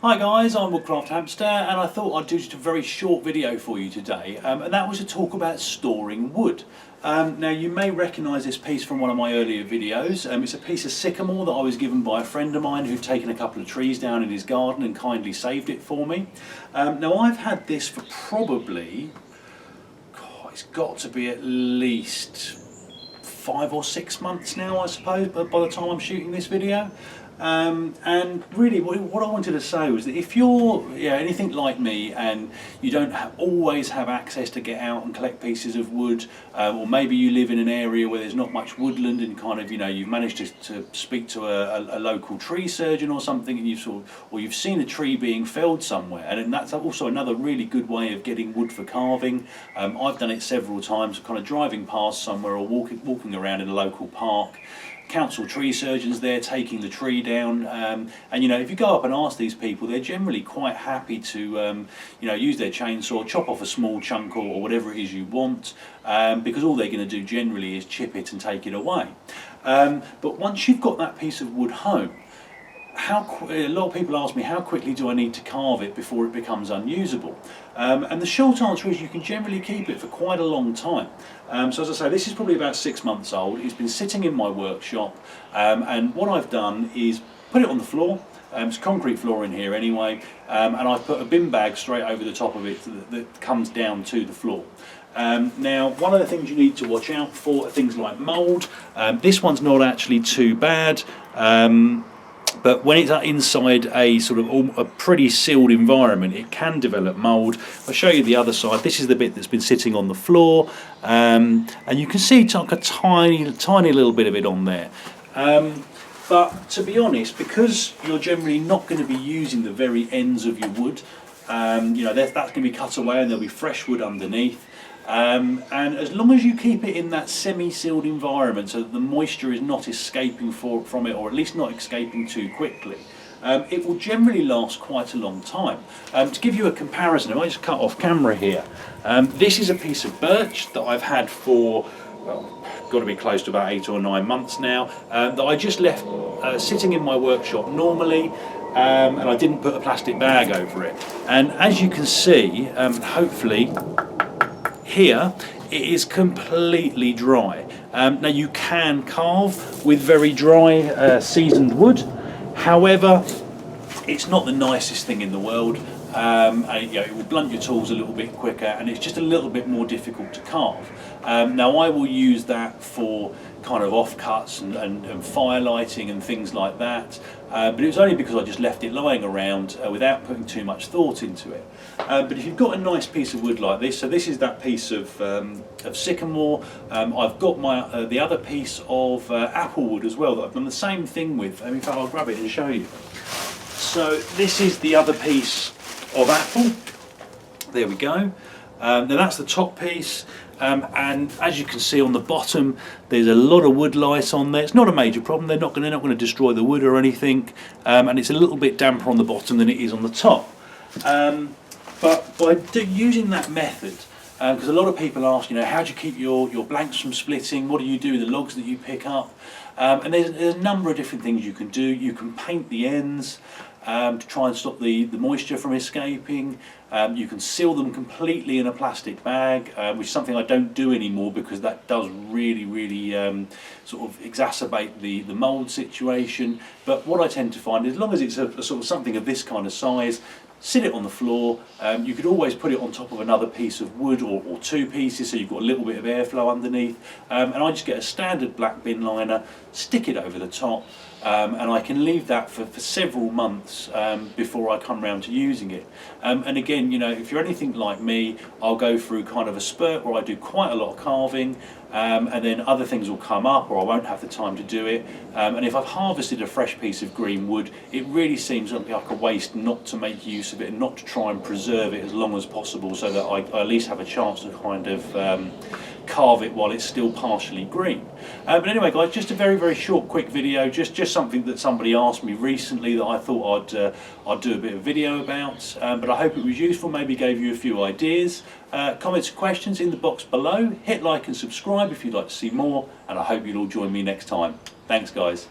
Hi guys, I'm Woodcraft Hamster and I thought I'd do just a very short video for you today, and that was to talk about storing wood. Now you may recognise this piece from one of my earlier videos. It's a piece of sycamore that I was given by a friend of mine who'd taken a couple of trees down in his garden and kindly saved it for me. Now I've had this for probably, it's got to be at least 5 or 6 months now, I suppose, but by the time I'm shooting this video. And really what I wanted to say was that if you're anything like me and you don't always have access to get out and collect pieces of wood, or maybe you live in an area where there's not much woodland and kind of, you've managed to speak to a local tree surgeon or something, and you've seen a tree being felled somewhere, and that's also another really good way of getting wood for carving. I've done it several times, kind of driving past somewhere or walking around in a local park. Council tree surgeons there taking the tree down, and if you go up and ask these people, they're generally quite happy to use their chainsaw, chop off a small chunk or whatever it is you want, because all they're going to do generally is chip it and take it away. But once you've got that piece of wood home, a lot of people ask me, how quickly do I need to carve it before it becomes unusable? And the short answer is you can generally keep it for quite a long time. So as I say, this is probably about 6 months old. It's been sitting in my workshop, and what I've done is put it on the floor. It's concrete floor in here anyway, and I've put a bin bag straight over the top of it that comes down to the floor. Now, one of the things you need to watch out for are things like mould. This one's not actually too bad. But when it's inside a sort of a pretty sealed environment, it can develop mould. I'll show you the other side. This is the bit that's been sitting on the floor, and you can see like a tiny little bit of it on there. But to be honest, because you're generally not going to be using the very ends of your wood, that's going to be cut away and there'll be fresh wood underneath. And as long as you keep it in that semi-sealed environment so that the moisture is not escaping from it, or at least not escaping too quickly, it will generally last quite a long time. To give you a comparison, if I just cut off camera here, this is a piece of birch that I've had for, well, got to be close to about 8 or 9 months now, that I just left sitting in my workshop normally. And I didn't put a plastic bag over it. And as you can see, hopefully, here it is completely dry. Now you can carve with very dry seasoned wood, however it's not the nicest thing in the world, and it will blunt your tools a little bit quicker, and it's just a little bit more difficult to carve. Now I will use that for kind of offcuts and fire lighting and things like that, but it was only because I just left it lying around without putting too much thought into it. But if you've got a nice piece of wood like this, so this is that piece of sycamore, I've got my the other piece of apple wood as well that I've done the same thing with. In fact, I'll grab it and show you. So this is the other piece of apple. There we go. Now that's the top piece. And as you can see on the bottom, there's a lot of wood lice on there. It's not a major problem. They're not going to destroy the wood or anything, and it's a little bit damper on the bottom than it is on the top. But by using that method, because a lot of people ask, how do you keep your blanks from splitting? What do you do with the logs that you pick up? And there's a number of different things you can do. You can paint the ends to try and stop the moisture from escaping. You can seal them completely in a plastic bag, which is something I don't do anymore because that does really sort of exacerbate the mould situation. But what I tend to find is, as long as it's a sort of something of this kind of size, sit it on the floor. You could always put it on top of another piece of wood or 2 pieces, so you've got a little bit of airflow underneath. And I just get a standard black bin liner, stick it over the top, and I can leave that for several months before I come round to using it. And again, if you're anything like me, I'll go through kind of a spurt where I do quite a lot of carving, and then other things will come up, or I won't have the time to do it. And if I've harvested a fresh piece of green wood, it really seems like a waste not to make use of it and not to try and preserve it as long as possible, so that I at least have a chance to kind of carve it while it's still partially green. But anyway guys, just a very short quick video, just something that somebody asked me recently that I thought I'd do a bit of video about, but I hope it was useful, maybe gave you a few ideas. Comments and questions in the box below. Hit like and subscribe if you'd like to see more, and I hope you'll all join me next time. Thanks guys.